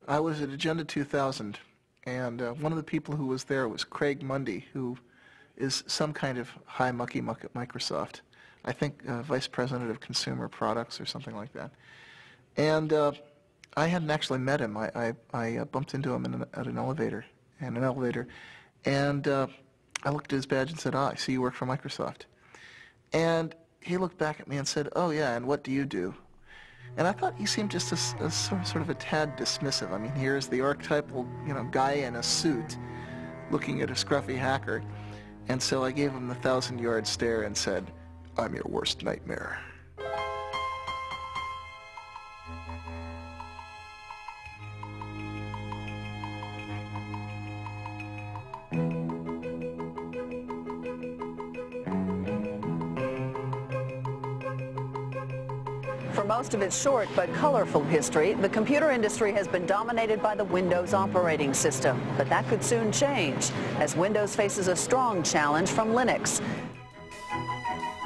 I was at Agenda 2000, and one of the people who was there was Craig Mundy, who is some kind of high mucky muck at Microsoft. I think Vice President of Consumer Products or something like that. And I hadn't actually met him. I bumped into him at an elevator, and I looked at his badge and said, "Ah, I see you work for Microsoft." And he looked back at me and said, "Oh yeah, and what do you do?" And I thought he seemed just a sort of a tad dismissive. I mean, here's the archetypal, guy in a suit looking at a scruffy hacker. And so I gave him the 1,000-yard stare and said, "I'm your worst nightmare." For most of its short but colorful history, the computer industry has been dominated by the Windows operating system. But that could soon change, as Windows faces a strong challenge from Linux.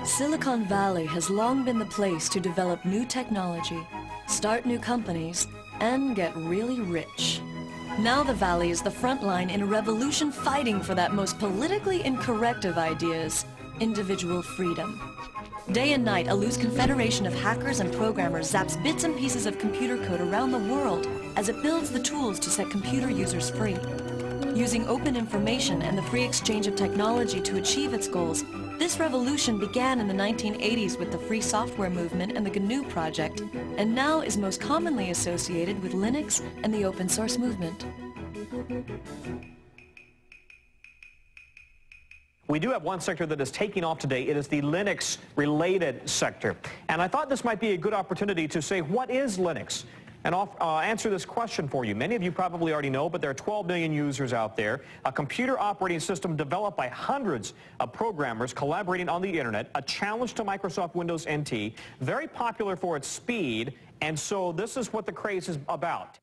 Silicon Valley has long been the place to develop new technology, start new companies, and get really rich. Now the Valley is the front line in a revolution fighting for that most politically incorrect of ideas, individual freedom. Day and night, a loose confederation of hackers and programmers zaps bits and pieces of computer code around the world as it builds the tools to set computer users free. Using open information and the free exchange of technology to achieve its goals, this revolution began in the 1980s with the free software movement and the GNU project, and now is most commonly associated with Linux and the open source movement. We do have one sector that is taking off today. It is the Linux-related sector. And I thought this might be a good opportunity to say, what is Linux? And I'll answer this question for you. Many of you probably already know, but there are 12 million users out there. A computer operating system developed by hundreds of programmers collaborating on the internet. A challenge to Microsoft Windows NT. Very popular for its speed. And so this is what the craze is about.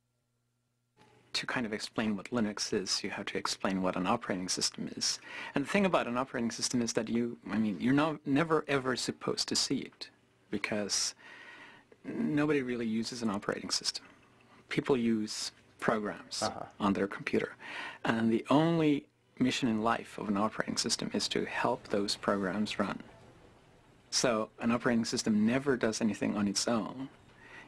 To kind of explain what Linux is, you have to explain what an operating system is. And the thing about an operating system is that you're never ever supposed to see it, because nobody really uses an operating system. People use programs on their computer. And the only mission in life of an operating system is to help those programs run. So an operating system never does anything on its own.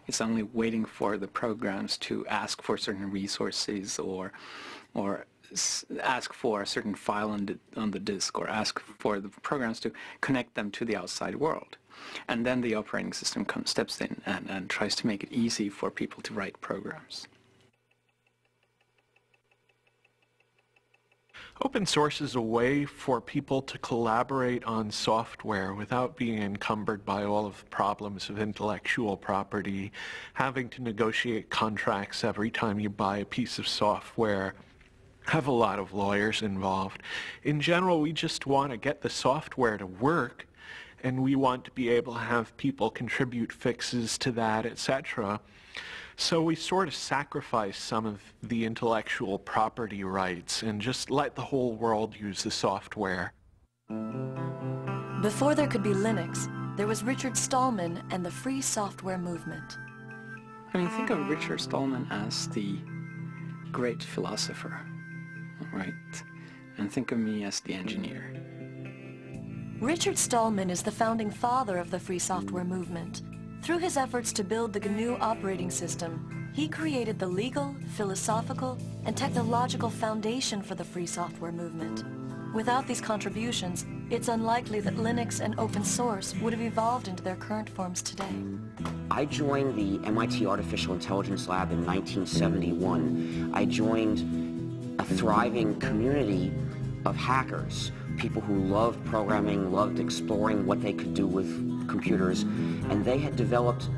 It's only waiting for the programs to ask for certain resources or ask for a certain file on the disk, or ask for the programs to connect them to the outside world. And then the operating system steps in and tries to make it easy for people to write programs. Open source is a way for people to collaborate on software without being encumbered by all of the problems of intellectual property, having to negotiate contracts every time you buy a piece of software, have a lot of lawyers involved. In general, we just want to get the software to work, and we want to be able to have people contribute fixes to that, etc. So we sort of sacrifice some of the intellectual property rights and just let the whole world use the software. Before there could be Linux, there was Richard Stallman and the free software movement. I mean, think of Richard Stallman as the great philosopher, right? And think of me as the engineer. Richard Stallman is the founding father of the free software movement. Through his efforts to build the GNU operating system, he created the legal, philosophical, and technological foundation for the free software movement. Without these contributions, it's unlikely that Linux and open source would have evolved into their current forms today. I joined the MIT Artificial Intelligence Lab in 1971. I joined a thriving community of hackers, people who loved programming, loved exploring what they could do with computers, and they had developed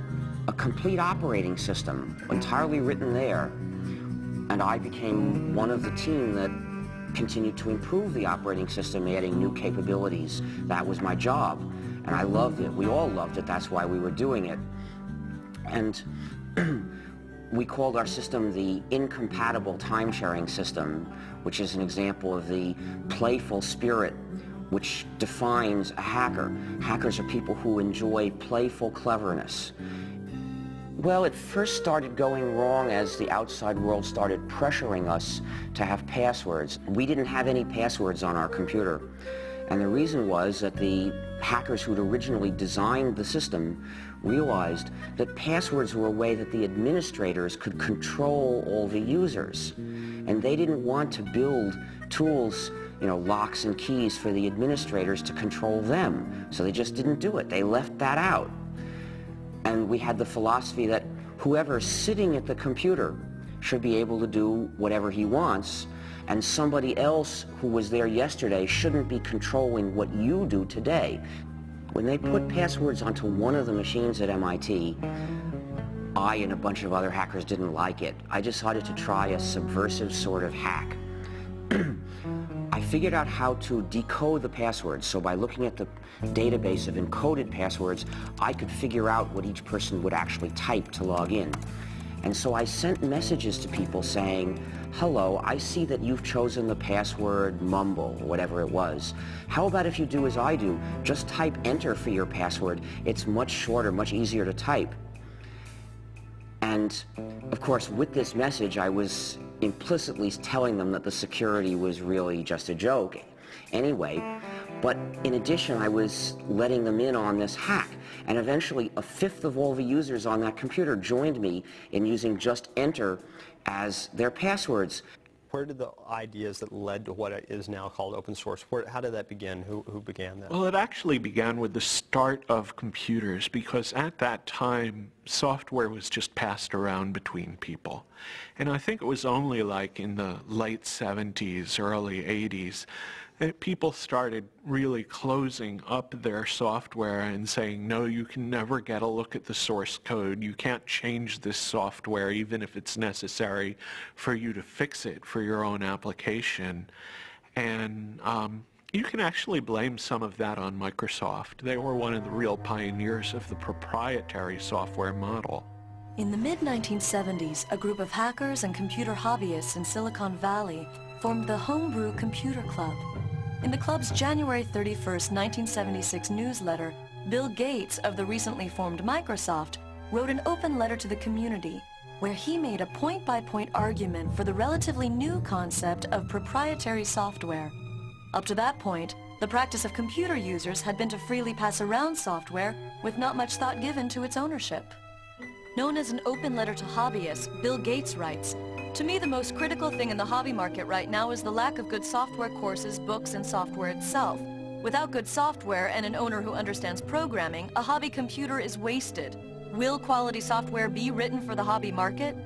a complete operating system, entirely written there. And I became one of the team that continued to improve the operating system, adding new capabilities. That was my job, and I loved it. We all loved it. That's why we were doing it. And we called our system the incompatible time-sharing system, which is an example of the playful spirit which defines a hacker. Hackers are people who enjoy playful cleverness. Well, it first started going wrong as the outside world started pressuring us to have passwords. We didn't have any passwords on our computer. And the reason was that the hackers who'd originally designed the system realized that passwords were a way that the administrators could control all the users. And they didn't want to build tools, you know, locks and keys for the administrators to control them. So they just didn't do it. They left that out. And we had the philosophy that whoever's sitting at the computer should be able to do whatever he wants, and somebody else who was there yesterday shouldn't be controlling what you do today. When they put passwords onto one of the machines at MIT, I and a bunch of other hackers didn't like it. I decided to try a subversive sort of hack. I figured out how to decode the passwords, so by looking at the database of encoded passwords, I could figure out what each person would actually type to log in. And so I sent messages to people saying, hello, I see that you've chosen the password mumble, or whatever it was. How about if you do as I do? Just type enter for your password. It's much shorter, much easier to type. And, of course, with this message, I was implicitly telling them that the security was really just a joke anyway. But in addition, I was letting them in on this hack. And eventually, a fifth of all the users on that computer joined me in using just enter as their passwords. Where did the ideas that led to what is now called open source, how did that begin? Who began that? Well, it actually began with the start of computers, because at that time, software was just passed around between people. And I think it was only like in the late 70s, early 80s, that people started really closing up their software and saying, no, you can never get a look at the source code. You can't change this software, even if it's necessary for you to fix it for your own application. And you can actually blame some of that on Microsoft. They were one of the real pioneers of the proprietary software model. In the mid-1970s, a group of hackers and computer hobbyists in Silicon Valley formed the Homebrew Computer Club. In the club's January 31st, 1976 newsletter, Bill Gates of the recently formed Microsoft wrote an open letter to the community where he made a point-by-point argument for the relatively new concept of proprietary software. Up to that point, the practice of computer users had been to freely pass around software with not much thought given to its ownership. Known as an open letter to hobbyists, Bill Gates writes, "To me, the most critical thing in the hobby market right now is the lack of good software courses, books, and software itself. Without good software and an owner who understands programming, a hobby computer is wasted. Will quality software be written for the hobby market?"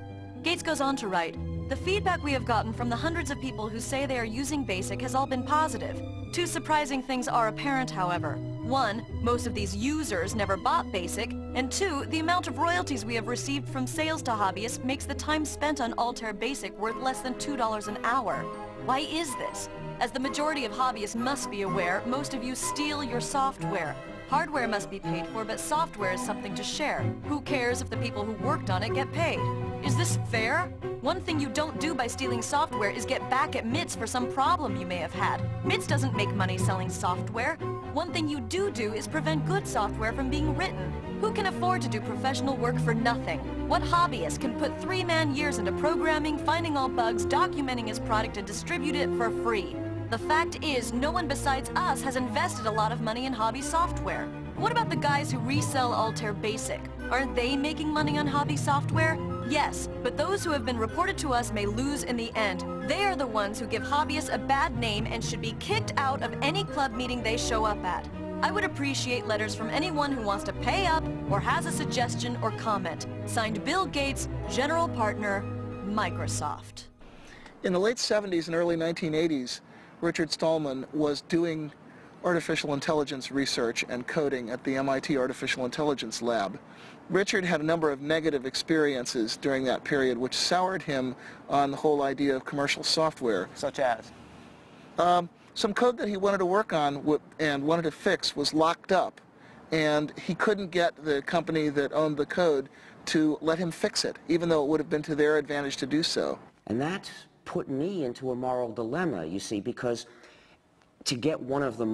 Gates goes on to write, "The feedback we have gotten from the hundreds of people who say they are using BASIC has all been positive. Two surprising things are apparent, however. One, most of these users never bought BASIC, and two, the amount of royalties we have received from sales to hobbyists makes the time spent on Altair BASIC worth less than $2 an hour. Why is this? As the majority of hobbyists must be aware, most of you steal your software. Hardware must be paid for, but software is something to share. Who cares if the people who worked on it get paid? Is this fair? One thing you don't do by stealing software is get back at MITS for some problem you may have had. MITS doesn't make money selling software. One thing you do is prevent good software from being written. Who can afford to do professional work for nothing? What hobbyist can put 3-man years into programming, finding all bugs, documenting his product, and distribute it for free? The fact is, no one besides us has invested a lot of money in hobby software. What about the guys who resell Altair BASIC? Aren't they making money on hobby software? Yes, but those who have been reported to us may lose in the end. They are the ones who give hobbyists a bad name and should be kicked out of any club meeting they show up at. I would appreciate letters from anyone who wants to pay up or has a suggestion or comment. Signed, Bill Gates, General Partner, Microsoft." In the late 70s and early 1980s, Richard Stallman was doing artificial intelligence research and coding at the MIT Artificial Intelligence Lab. Richard had a number of negative experiences during that period which soured him on the whole idea of commercial software. Such as? Some code that he wanted to work on and wanted to fix was locked up, and he couldn't get the company that owned the code to let him fix it, even though it would have been to their advantage to do so. And that put me into a moral dilemma, you see, because to get one of the